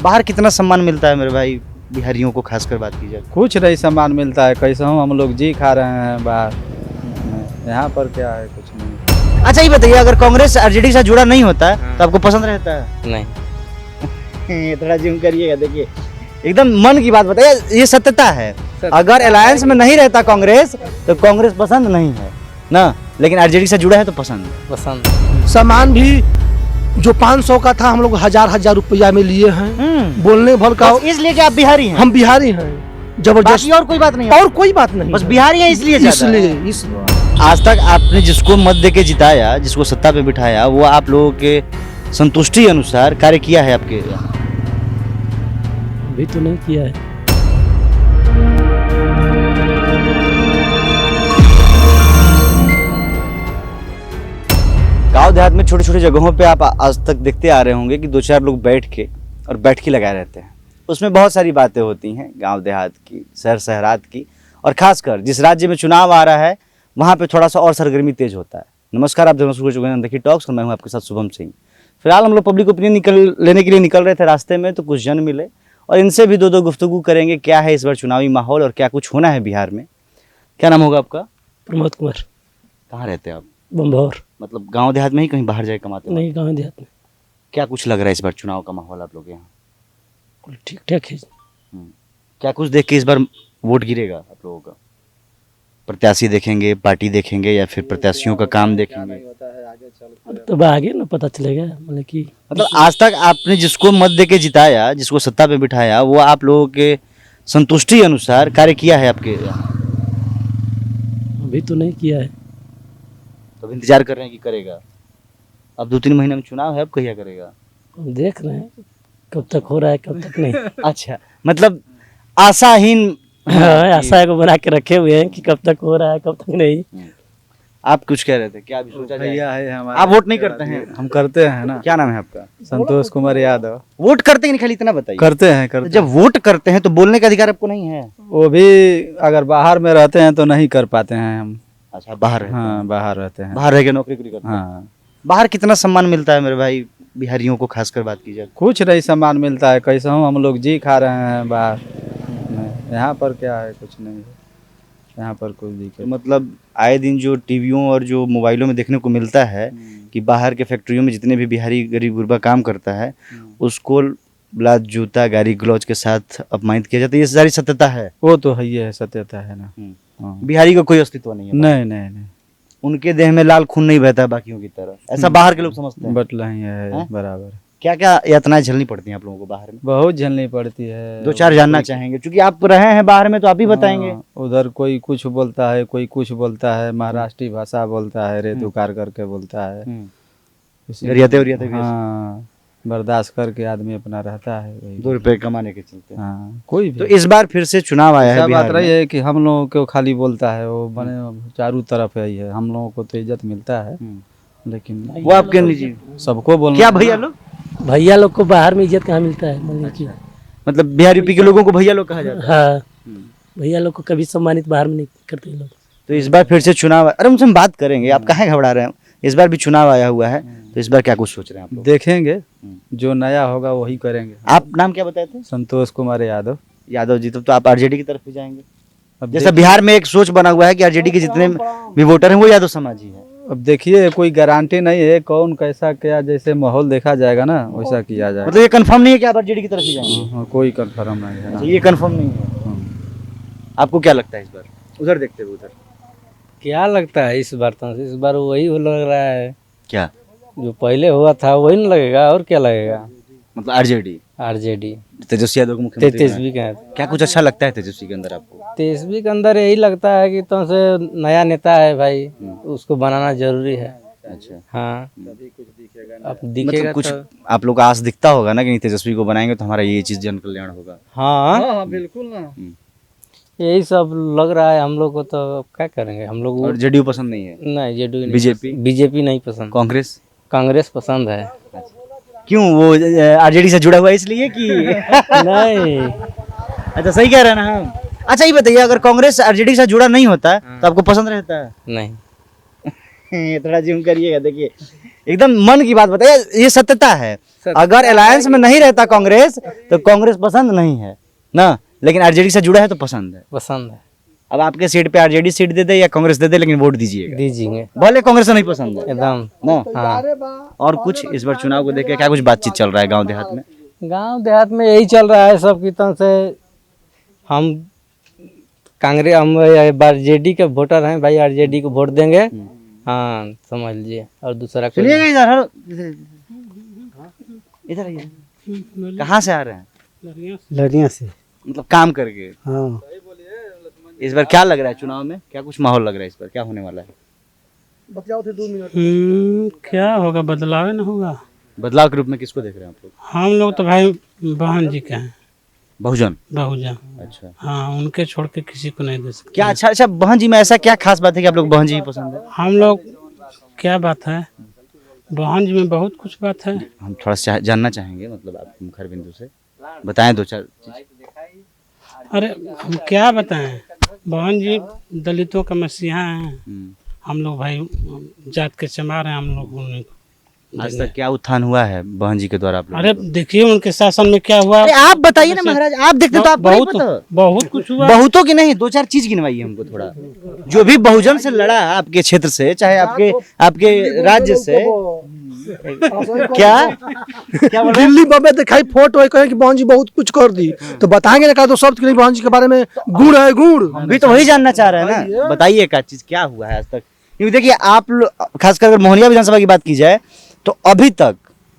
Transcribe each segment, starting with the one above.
बाहर कितना सम्मान मिलता है मेरे भाई, बिहारियों को खासकर बात की जाए? कुछ नहीं सम्मान मिलता है, कैसे हम लोग जी खा रहे हैं बाहर, यहाँ पर क्या है, कुछ नहीं। अच्छा ये बताइए, अगर कांग्रेस आरजेडी से जुड़ा नहीं होता है तो आपको पसंद रहता है? नहीं। थोड़ा जिम करिएगा, देखिए एकदम मन की बात बताइए, ये सत्यता है। अगर अलायंस में नहीं रहता कांग्रेस तो कांग्रेस पसंद नहीं है ना, लेकिन आरजेडी से जुड़ा है तो पसंद है। पसंद। सामान भी जो 500 का था हम लोग हजार रुपया में लिए हैं। बोलने भर का बस इसलिए कि आप बिहारी हैं? हम बिहारी हैं, जबरदस्त। बाकी और कोई बात नहीं है? और कोई बात नहीं, बस बिहारी हैं इसलिए ज्यादा? इसलिए आज तक आपने जिसको मत दे के जिताया, जिसको सत्ता पे बिठाया, वो आप लोगों के संतुष्टि अनुसार कार्य किया है आपके? अभी तो नहीं किया है। गांव देहात में छोटे छोटे जगहों पे आप आज तक देखते आ रहे होंगे कि दो चार लोग बैठ के और बैठकी लगाए रहते हैं। उसमें बहुत सारी बातें होती हैं गांव देहात की, शहर शहरात की, और खासकर जिस राज्य में चुनाव आ रहा है वहाँ पे थोड़ा सा और सरगर्मी तेज होता है। नमस्कार, आप देखिए टॉक्स, मैं हूँ आपके साथ शुभम सिंह। फिलहाल हम लोग पब्लिक ओपिनियन लेने के लिए निकल रहे थे, रास्ते में तो कुछ जन मिले और इनसे भी दो गुफ्तगू करेंगे क्या है इस बार चुनावी माहौल और क्या कुछ होना है बिहार में। क्या नाम होगा आपका? प्रमोद कुमार। कहाँ रहते हैं आप? बम्भौर। मतलब गांव देहात में ही कहीं बाहर जाए कमाते हो? नहीं, गाँव देहात में। क्या कुछ लग रहा है इस बार चुनाव का माहौल आप लोग के यहाँ? ठीक ठाक है। क्या कुछ देख के इस बार वोट गिरेगा आप लोगों का? प्रत्याशी देखेंगे, पार्टी देखेंगे, या फिर प्रत्याशियों का काम देखेंगे? तब आगे ना पता चलेगा, मतलब कि मतलब आज तक आपने जिसको मत दे के जिताया, जिसको सत्ता पे बिठाया, वो आप लोगों के संतुष्टि अनुसार कार्य किया है आपके? अभी तो नहीं किया है। तो इंतजार कर रहे हैं कि करेगा? अब 2-3 महीने में चुनाव है, अब कहिया करेगा? हम देख रहे हैं कब तक हो रहा है कब तक नहीं। अच्छा, मतलब आशाहीन। हाँ, आशा को बना के रखे हुए हैं कि कब तक हो रहा है कब तक नहीं। आप कुछ कह रहे थे, क्या अभी सोचा जाए? भैया है हमारे। आप वोट नहीं करते हैं? हम करते हैं ना। क्या नाम है आपका? संतोष कुमार यादव। वोट करते हैं नहीं, खाली इतना बताइए। करते हैं तो जब वोट करते हैं तो बोलने का अधिकार आपको नहीं है? वो भी अगर बाहर में रहते हैं तो नहीं कर पाते हैं हम। अच्छा, बाहर रहते हैं। हाँ, बाहर रहते हैं। बाहर रह के नौकरी करते हैं। हाँ, बाहर कितना सम्मान मिलता है मेरे भाई, बिहारियों को खासकर बात की जाए? कुछ नहीं सम्मान मिलता है, कैसे हम लोग जी खा रहे हैं बाहर, यहाँ पर क्या है, कुछ नहीं है यहाँ पर कोई तो दिक्कत। मतलब आए दिन जो टीवियों और जो मोबाइलों में देखने को मिलता है कि बाहर के फैक्ट्रियों में जितने भी बिहारी गरीब गुरबा काम करता है उसको ब्लात जूता गाड़ी ग्लौज के साथ अपमानित किया जाता है, ये सारी सत्यता है? वो तो है सत्यता है ना। हाँ। बिहारी का कोई अस्तित्व नहीं है? नहीं नहीं नहीं, उनके देह में लाल खून नहीं बहता है बाकियों की तरह, ऐसा बाहर के लोग समझते हैं? बटला ही है हाँ? बराबर। क्या क्या यातनाएं झेलनी पड़ती हैं आप लोगों को बाहर में? बहुत झेलनी पड़ती है। 2-4 जानना चाहेंगे, क्योंकि आप रहे हैं बाहर में तो आप ही बताएंगे। हाँ, उधर कोई कुछ बोलता है, कोई कुछ बोलता है, महाराष्ट्री भाषा बोलता है, रेत उकार करके बोलता है। इसी- गरियाते उरियाते भी ऐसे? हाँ, बर्दाश्त करके आदमी अपना रहता है वही। 2 रुपए कमाने के चलते। हाँ, कोई भी तो इस बार फिर से चुनाव आया है ऐसा बात बिहार रही में। है कि हम लोगों को खाली बोलता है, वो बने चारों तरफ है ही है, हम लोगों को तो इज्जत मिलता है, लेकिन वो आपके निजी सबको बोलना। क्या भैया लोग? भैया लोग को बाहर में इज्जत कहाँ मिलता है, मान लीजिए। मतलब बिहार यूपी के लोगों को भैया लोग कहा जाता है? हाँ, भैया लोग को कभी सम्मानित बाहर में नहीं करते लोग। तो इस बार फिर से चुनाव, अरे उनसे हम बात करेंगे, आप काहे घबरा रहे हैं? इस बार भी चुनाव आया हुआ है, तो इस बार क्या कुछ सोच रहे हैं आप लोग? देखेंगे, जो नया होगा वही करेंगे। आप नाम क्या बताए थे? संतोष कुमार यादव। यादव जी, तो आप आरजेडी की तरफ भी जाएंगे? अब जैसा बिहार में एक सोच बना हुआ है कि आरजेडी के जितने भी वोटर हैं वो यादव समाजी हैं। अब देखिए, कोई गारंटी नहीं है, कौन कैसा क्या, जैसे माहौल देखा जाएगा ना वैसा किया जाएगा। मतलब ये कंफर्म नहीं है कि आप आरजेडी की तरफ ही जाएंगे? हाँ, कोई कंफर्म नहीं है ना। अच्छा, ये कंफर्म नहीं है। आपको क्या लगता है इस बार? उधर देखते हुए उधर क्या लगता है इस बार? तो इस बार वही लग रहा है, क्या? जो पहले हुआ था वही न लगेगा, और क्या लगेगा? मतलब आरजेडी, आरजेडी, तेजस्वी यादव को मुख्यमंत्री तेजस्वी का। बनाया। क्या कुछ अच्छा लगता है तेजस्वी के अंदर आपको? तेजस्वी के अंदर यही लगता है कि तुमसे नया नेता है भाई, उसको बनाना जरूरी है। अच्छा, हाँ, अब मतलब दिखेगा कुछ तो। आप लोग को आस दिखता होगा ना कि नहीं, तेजस्वी को बनाएंगे तो हमारा ये चीज जन कल्याण होगा। हाँ, बिल्कुल ना। यही सब लग रहा है हम लोग को, तो अब क्या करेंगे हम लोग। और जेडीयू पसंद नहीं है? नहीं, जेडीयू नहीं, बीजेपी? बीजेपी नहीं पसंद, कांग्रेस? कांग्रेस पसंद है। क्यों, वो आरजेडी से जुड़ा हुआ है इसलिए कि? नहीं, अच्छा, सही कह रहे हैं ना हम। अच्छा ये बताइए, अगर कांग्रेस आरजेडी से जुड़ा नहीं होता तो आपको पसंद रहता है? नहीं। थोड़ा जिम करिएगा, देखिए एकदम मन की बात बताइए, ये सत्यता है। अगर अलायंस में नहीं रहता कांग्रेस तो कांग्रेस पसंद नहीं है ना, लेकिन आरजेडी से जुड़ा है तो पसंद है। पसंद है, अब आपके सीट पे आरजेडी सीट दे दे या कांग्रेस दे दे, लेकिन वोट दीजिएगा, दीजिए भले कांग्रेस नहीं पसंद है एकदम। ना। हाँ, और कुछ इस बार चुनाव को देख के क्या कुछ बातचीत चल रहा है गांव देहात में? गांव देहात में यही चल रहा है सब की तरह से। हम कांग्रेस, हम आरजेडी के वोटर हैं भाई, आरजेडी को वोट देंगे। हाँ समझ लीजिए। और दूसरा कोई चलिएगा इधर, हेलो इधर आइए। कहाँ से आ रहे हैं? लड़िया से। मतलब काम करके। हाँ, इस बार क्या लग रहा है चुनाव में, क्या कुछ माहौल लग रहा है इस बार, क्या होने वाला है? क्या होगा, बदलाव न होगा। बदलाव के रूप में किसको देख रहे हैं आप लोग? हम लोग तो भाई बहन जी के हैं, बहुजन। बहुजन। अच्छा, हाँ, उनके छोड़ के किसी को नहीं दे सकते। क्या अच्छा बहन जी में ऐसा क्या खास बात है कि आप लोग बहन जी ही पसंद है? हम लोग, क्या बात है, बहन जी में बहुत कुछ बात है। हम थोड़ा सा जानना चाहेंगे, मतलब आप मुखर बिंदु से बताएं दो चार चीज। अरे हम क्या बताएं, बहन जी दलितों का मसीहा हैं। हम लोग भाई जात के चमार हैं, हम लोग उन्हीं को। आज तक क्या उत्थान हुआ है बहन जी के द्वारा आप लोगों अरे को? देखिए उनके शासन में क्या हुआ। अरे आप बताइए ना महाराज, आप देखते तो आपको नहीं बहुत पता। बहुत कुछ हुआ। बहुतों की नहीं, दो चार चीज गिनवाइए हमको थोड़ा, जो भी बहुजन से लड़ा आपके क्षेत्र से, चाहे आपके राज्य से। क्या क्या बोल रहे हैं? दिल्ली बम्बई दिखाई फोटो है, कहें कि बहन जी बहुत कुछ कर दी, तो बताएंगे ना का तो शब्द नहीं बहन जी के बारे में। गुण है गुण। अभी तो वही जानना चाह रहे हैं ना, बताइए क्या चीज क्या हुआ है आज तक। क्योंकि देखिए आप लोग, खासकर अगर मोहनिया विधानसभा की बात की जाए तो अभी तक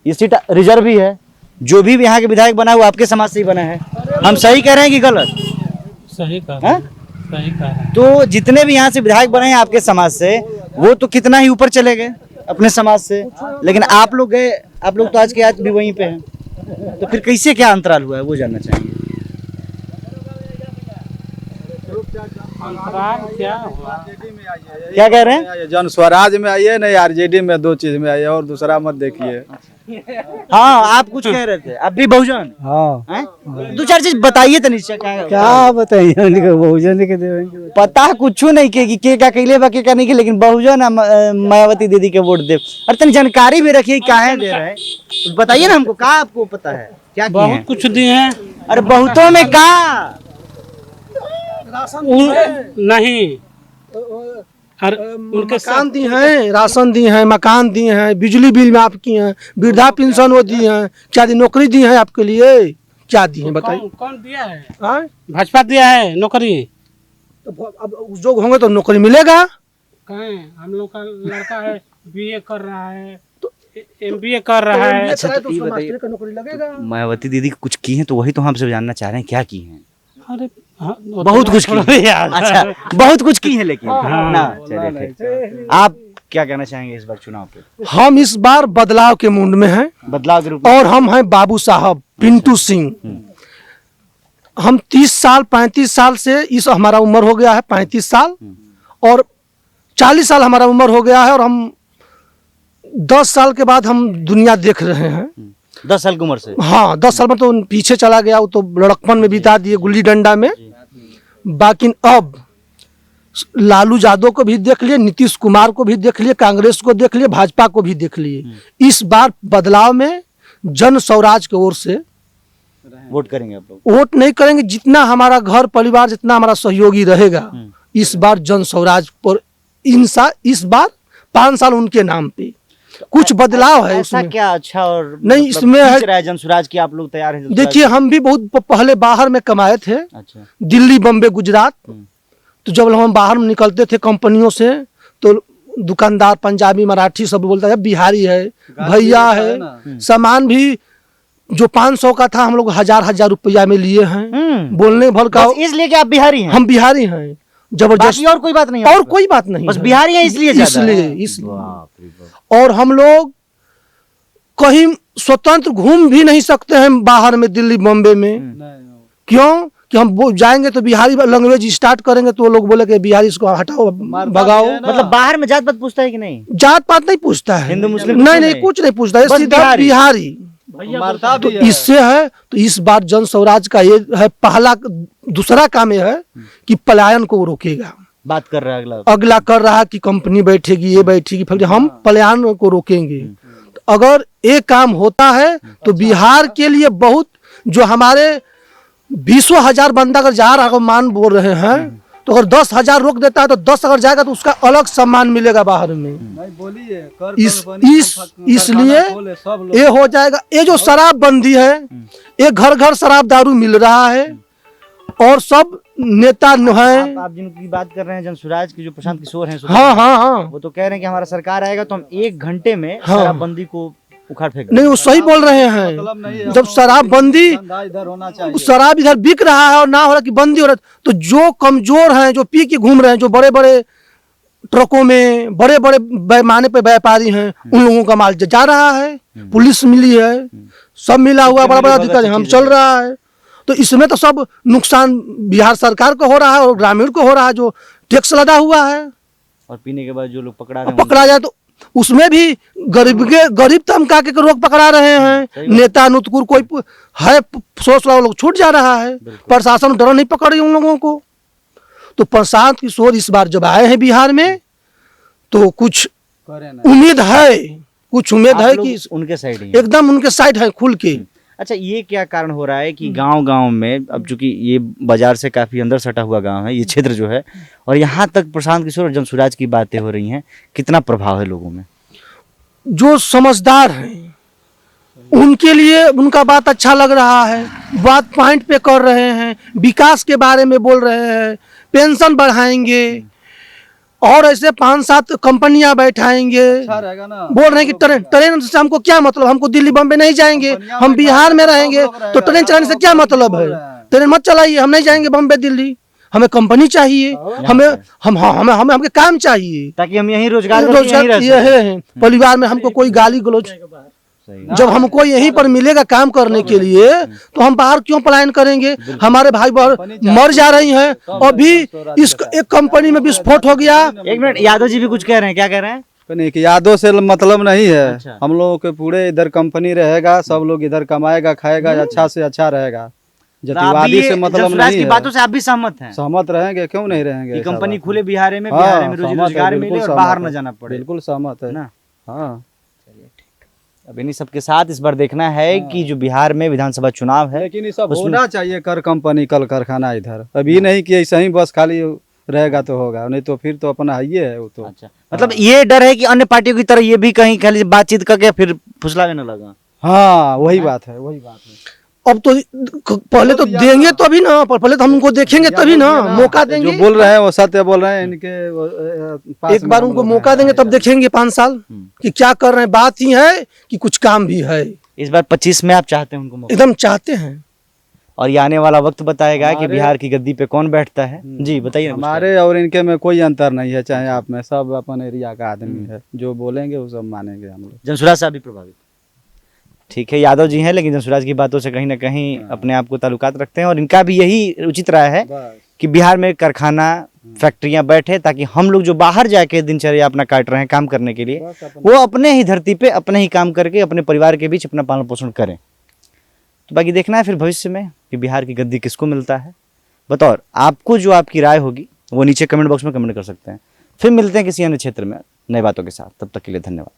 ये सीट रिजर्व ही है। जो भी यहाँ के विधायक बना है वो आपके समाज से ही बना है। हम सही कह रहे हैं कि गलत? सही कहा, हाँ? सही कहा। तो जितने भी यहाँ से विधायक बने हैं आपके समाज से, वो तो कितना ही ऊपर चले गए अपने समाज से, लेकिन आप लोग गए, आप लोग तो आज के आज भी वहीं पे हैं। तो फिर कैसे क्या अंतराल हुआ है वो जानना चाहेंगे। अंतराल क्या हुआ? क्या कह रहे हैं? जन स्वराज में आइए, नहीं आरजेडी में, दो चीज में आइए, और दूसरा मत देखिए। हाँ आप कुछ कह रहे थे, आप भी बहुजन हाँ, दो चार चीज बताइए तो निश्चय क्या बताइए, बहुजन के देंगे। पता कुछ नहीं के क्या कैले बा के क्या नहीं के, लेकिन बहुजन मायावती दीदी के वोट दे। अरे तनी जानकारी भी रखिए काहे दे रहे हैं, तो बताइए ना हमको, का आपको पता है क्या किए हैं? बहुत कुछ दिए हैं। अरे बहुतों में का नहीं, और उनके मकान दी हैं, राशन दी हैं, मकान दी हैं, बिजली बिल में आपकी हैं, वृद्धा पेंशन वो दी हैं, क्या दी, नौकरी दी है आपके लिए, क्या दी है बताइए। कौन दिया है? हाँ? भाजपा दिया है नौकरी। तो अब उद्योग होंगे तो नौकरी मिलेगा। कहें हम लोग का लड़का है, बीए कर रहा है, एमबीए कर रहा है। अच्छा, तो ये बताइए, नौकरी लगेगा। मायावती दीदी कुछ की हैं तो वही तो हमसे जानना चाह रहे हैं, क्या की हैं? अरे हाँ, वो बहुत तो कुछ की छोड़ो यार। अच्छा, बहुत कुछ की है लेकिन ना। चलिए ठीक। आप क्या कहना चाहेंगे इस बार चुनाव पे? हम इस बार बदलाव के मूड में हैं, बदलाव के रूप में। और हम हैं बाबू साहब पिंटू सिंह। हम 30 साल 35 साल से, इस हमारा उम्र हो गया है 35 साल, और 40 साल हमारा उम्र हो गया है, और हम 10 साल के बाद हम दुनिया देख रहे हैं। 10 साल की उम्र से? हाँ, 10 साल में तो पीछे चला गया, वो तो लड़कपन में बिता दिए गुल्ली डंडा में। बाकी अब लालू यादव को भी देख लिए, नीतीश कुमार को भी देख लिए, कांग्रेस को देख लिए, भाजपा को भी देख लिए। इस बार बदलाव में जन स्वराज की ओर से वोट करेंगे आप लोग? वोट नहीं करेंगे, जितना हमारा घर परिवार, जितना हमारा सहयोगी रहेगा, इस बार जन स्वराज पर इस बार 5 साल उनके नाम पे कुछ बदलाव है। ऐसा उसमें क्या अच्छा और नहीं, मतलब इसमें है- खींच रहा है जन स्वराज की, आप लोग तैयार हैं? देखिए, हम भी बहुत पहले बाहर में कमाए थे, अच्छा, दिल्ली बम्बे गुजरात। तो जब हम बाहर में निकलते थे कंपनियों से, तो दुकानदार पंजाबी मराठी सब बोलता है बिहारी है, भैया है। सामान भी जो 500 का था हम लोग 1000 रुपया में लिए हैं। बोलने भर का, बस इसलिए कि आप बिहारी हैं? हम बिहारी हैं, जबरदस्त। बाकी और कोई बात नहीं? और आपका? कोई बात नहीं बस है। बिहारी हैं इसलिए ज्यादा? इसलिए बाप रे बाप। और हम लोग कहीं स्वतंत्र घूम भी नहीं सकते हैं बाहर में, दिल्ली बम्बे में। क्यों कि हम जाएंगे तो बिहारी लैंग्वेज स्टार्ट करेंगे तो वो लोग बोले कि बिहारी इसको हटाओ, भगाओ। मतलब बाहर में जात पात पूछता है कि नहीं? जात पात नहीं पूछता है, हिंदू मुस्लिम नहीं कुछ नहीं, नहीं? कुछ नहीं पूछता है, बस सीधा बिहारी। तो इससे है, तो इस बार जन स्वराज का ये है, पहला दूसरा काम ये है कि पलायन को रोकेगा। बात कर रहा है अगला? अगला कर रहा है कि कंपनी बैठेगी, ये बैठेगी, फिर हम पलायन को रोकेंगे। तो अगर एक काम होता है तो बिहार के लिए बहुत, जो हमारे 20,000 बंदा अगर जा रहा मान बोल रहे हैं, तो अगर 10,000 रोक देता है तो 10 अगर जाएगा तो उसका अलग सम्मान मिलेगा बाहर में। इसलिए ये हो जाएगा। ये जो शराबबंदी है, ये घर घर शराब दारू मिल रहा है और सब नेता है। आप जिनकी बात कर रहे हैं जनसुराज की, जो प्रशांत किशोर हैं, हाँ हाँ हाँ, वो तो कह रहे हैं कि हमारा सरकार आएगा तो हम 1 घंटे में हाँ। शराबबंदी को उखाड़ फेंक नहीं, वो सही बोल रहे हैं। जब शराबबंदी, इधर होना चाहिए, शराब इधर बिक रहा है और ना हो रहा कि बंदी हो रहा, तो जो कमजोर हैं, जो पी के घूम रहे हैं, जो बड़े बड़े ट्रकों में बड़े बड़े पैमाने पे व्यापारी हैं, उन लोगों का माल जा रहा है। पुलिस मिली है, सब मिला हुआ, बड़ा बड़ा दिक्कत हम चल रहा है। तो इसमें तो सब नुकसान बिहार सरकार को हो रहा है और ग्रामीण को हो रहा है, जो टैक्स लदा हुआ है। और पीने के बाद जो लोग पकड़ा जाए तो उसमें भी गरीब तबका के लोग पकड़ा रहे हैं। नेता नुतकुर कोई है, 100 लोग छूट जा रहा है। प्रशासन डर नहीं पकड़ रही उन लोगों को। तो प्रशांत किशोर इस बार जब आए हैं बिहार में, तो कुछ उम्मीद है, कुछ उम्मीद है कि उनके साइड ही एकदम उनके साइड है खुल के। अच्छा, ये क्या कारण हो रहा है कि गांव-गांव में, अब चूंकि ये बाजार से काफी अंदर सटा हुआ गांव है ये क्षेत्र जो है, और यहाँ तक प्रशांत किशोर और जनसुराज की बातें हो रही हैं, कितना प्रभाव है लोगों में? जो समझदार हैं उनके लिए उनका बात अच्छा लग रहा है, बात पॉइंट पे कर रहे हैं, विकास के बारे में बोल रहे हैं, पेंशन बढ़ाएंगे और ऐसे 5-7 कंपनियां बैठाएंगे। अच्छा रहेगा ना। बोल रहे हैं कि ट्रेन से हमको क्या मतलब, हमको दिल्ली बम्बे नहीं जाएंगे, हम बिहार में रहेंगे, तो ट्रेन चलाने से क्या मतलब है? ट्रेन मत चलाइए, हम नहीं जाएंगे बम्बे दिल्ली, हमें कंपनी चाहिए, हमें काम चाहिए, ताकि हम यहीं रोजगार ये है। परिवार में हमको कोई गाली गलौज, जब हमको यहीं पर मिलेगा काम करने के लिए, तो हम बाहर क्यों पलायन करेंगे? हमारे भाई बहन मर जा रही हैं, अभी इस एक कंपनी में विस्फोट हो गया। 1 मिनट, यादव जी भी कुछ कह रहे हैं, क्या कह रहे हैं? नहीं कि यादों से मतलब नहीं है। अच्छा। हम लोगों के पूरे इधर कंपनी रहेगा, सब लोग इधर कमाएगा खाएगा, अच्छा से अच्छा रहेगा। जातिवादी से मतलब जनसुराज नहीं की है। बातों से आप भी सहमत हैं? सहमत रहेंगे, क्यों नहीं रहेंगे? कि ऐसा कंपनी बात खुले बिहार में, हाँ, बिहार में रोजी सहमत है, रोजगार बिल्कुल मिले और सहमत बाहर है। न जाना पड़े, बिल्कुल सहमत है ना? हाँ। अब इन्हीं सबके साथ इस बार देखना है कि जो बिहार में विधानसभा चुनाव है, लेकिन ये सब होना चाहिए, कर कंपनी कल कारखाना इधर। अभी नहीं कि ऐसा ही बस खाली रहेगा तो होगा, नहीं तो फिर तो अपना ही है वो तो। अच्छा, मतलब ये डर है कि अन्य पार्टियों की तरह ये भी कहीं कह लीजिए बातचीत करके फिर फुसलाने न लगा। हाँ, वही बात है, वही बात है। अब तो पहले तो देंगे तभी ना, पहले तो हम उनको देखेंगे तभी ना, मौका देंगे। जो बोल रहे हैं वो सत्य बोल रहे हैं, इनके पास एक बार उनको मौका देंगे तब देखेंगे 5 साल कि क्या कर रहे हैं। बात ही है कि कुछ काम भी है। इस बार 25 में आप चाहते हैं उनको मौका? एकदम चाहते हैं। और ये आने वाला वक्त बताएगा कि बिहार की गद्दी पे कौन बैठता है। जी बताइए। हमारे और इनके में कोई अंतर नहीं है, चाहे आप में, सब अपन एरिया का आदमी है, जो बोलेंगे वो सब मानेंगे हम लोग। जनसुराज साहब भी प्रभावित? ठीक है, यादव जी हैं, लेकिन जनसुराज की बातों से कहीं ना कहीं अपने आप को ताल्लुकात रखते हैं, और इनका भी यही उचित राय है कि बिहार में कारखाना फैक्ट्रियां बैठे, ताकि हम लोग जो बाहर जाके दिनचर्या अपना काट रहे हैं काम करने के लिए, वो अपने ही धरती पे अपने ही काम करके अपने परिवार के बीच अपना पालन पोषण करें। तो बाकी देखना है फिर भविष्य में कि बिहार की गद्दी किसको मिलता है। बतौर आपको जो आपकी राय होगी वो नीचे कमेंट बॉक्स में कमेंट कर सकते हैं। फिर मिलते हैं किसी अन्य क्षेत्र में नई बातों के साथ, तब तक के लिए धन्यवाद।